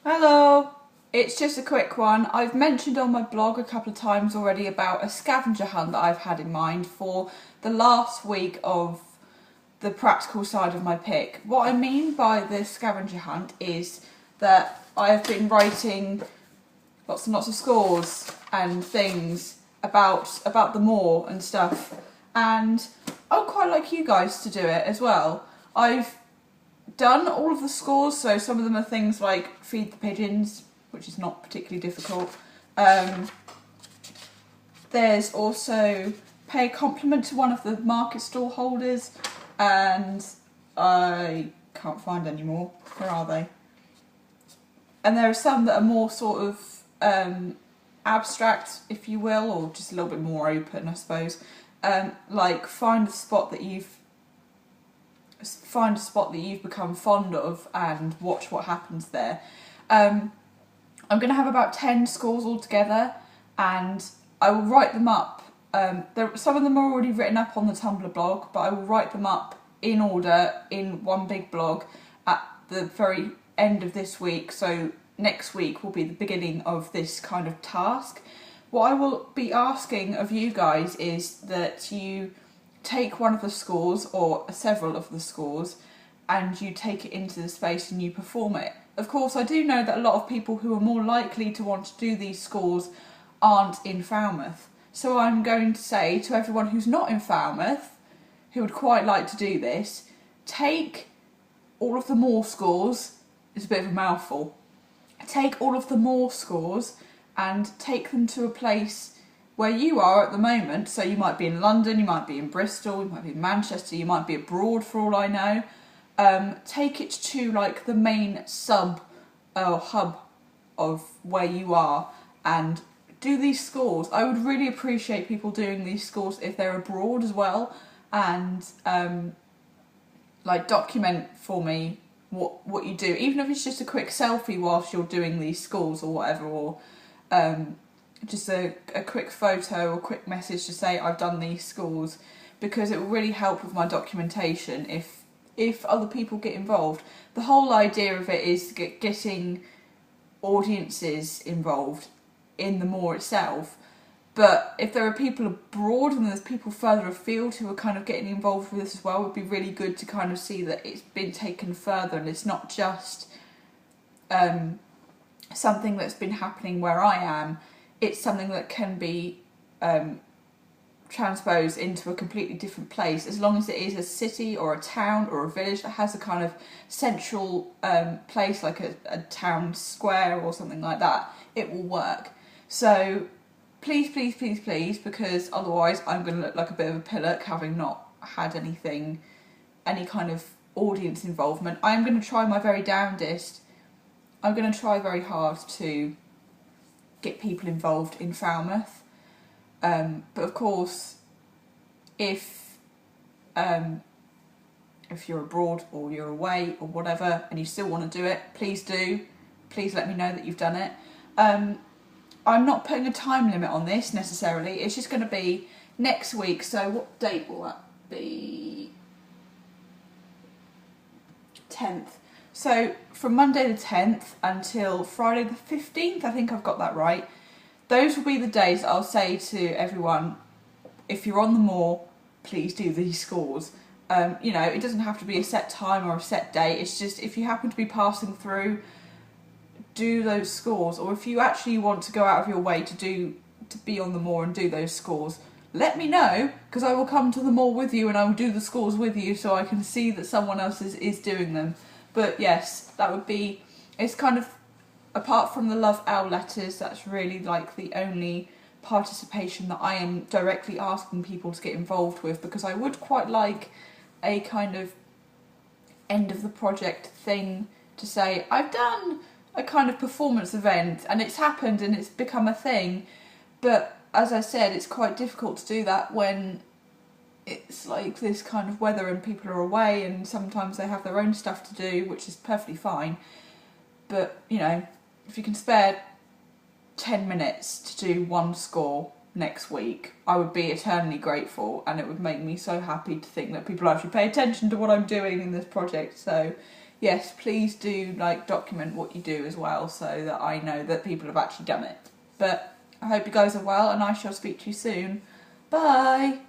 Hello, it's just a quick one. I've mentioned on my blog a couple of times already about a scavenger hunt that I've had in mind for the last week of the practical side of my pick. What I mean by the scavenger hunt is that I have been writing lots and lots of scores and things about the moor and stuff, and I would quite like you guys to do it as well. I've done all of the scores, so some of them are things like feed the pigeons, which is not particularly difficult. There's also pay a compliment to one of the market stall holders, and I can't find any more. Where are they? And there are some that are more sort of abstract, if you will, or just a little bit more open, I suppose. Like find a spot that you've become fond of and watch what happens there. I'm going to have about 10 scores altogether, and I will write them up. Some of them are already written up on the Tumblr blog, but I will write them up in order in one big blog at the very end of this week. So next week will be the beginning of this kind of task. What I will be asking of you guys is that you take one of the scores or several of the scores and you take it into the space and you perform it. Of course, I do know that a lot of people who are more likely to want to do these scores aren't in Falmouth. So I'm going to say to everyone who's not in Falmouth, who would quite like to do this, take all of the moor scores. It's a bit of a mouthful. Take all of the moor scores and take them to a place where you are at the moment. So you might be in London, you might be in Bristol, you might be in Manchester, you might be abroad for all I know. Take it to like the main hub of where you are and do these scores. I would really appreciate people doing these scores if they're abroad as well, and like document for me what you do, even if it's just a quick selfie whilst you're doing these scores or whatever, or just a quick photo or quick message to say I've done these scores, because it will really help with my documentation if other people get involved. The whole idea of it is getting audiences involved in the moor itself, but if there are people abroad and there's people further afield who are kind of getting involved with this as well, it would be really good to kind of see that it's been taken further and it's not just something that's been happening where I am. It's something that can be transposed into a completely different place, as long as it is a city or a town or a village that has a kind of central place, like a town square or something like that. It will work. So please, please, please, please, because otherwise I'm going to look like a bit of a pillock, having not had any kind of audience involvement. I'm going to try my very damnedest. I'm going to try very hard to get people involved in Falmouth. But of course, if you're abroad or you're away or whatever and you still want to do it, please do. Please let me know that you've done it. I'm not putting a time limit on this necessarily. It's just going to be next week. So what date will that be? 10th. So from Monday the 10th until Friday the 15th, I think I've got that right. Those will be the days that I'll say to everyone, if you're on the moor, please do these scores. It doesn't have to be a set time or a set date. It's just if you happen to be passing through, do those scores. Or if you actually want to go out of your way to be on the moor and do those scores, let me know, because I will come to the moor with you and I will do the scores with you so I can see that someone else is doing them. But yes, that would be, it's kind of, apart from the love owl letters, that's really like the only participation that I am directly asking people to get involved with, because I would quite like a kind of end of the project thing to say, I've done a kind of performance event and it's happened and it's become a thing. But as I said, it's quite difficult to do that when it's like this kind of weather and people are away and sometimes they have their own stuff to do, which is perfectly fine. But, if you can spare 10 minutes to do one score next week, I would be eternally grateful, and it would make me so happy to think that people actually pay attention to what I'm doing in this project. So yes, please do like document what you do as well, so that I know that people have actually done it. But I hope you guys are well, and I shall speak to you soon. Bye.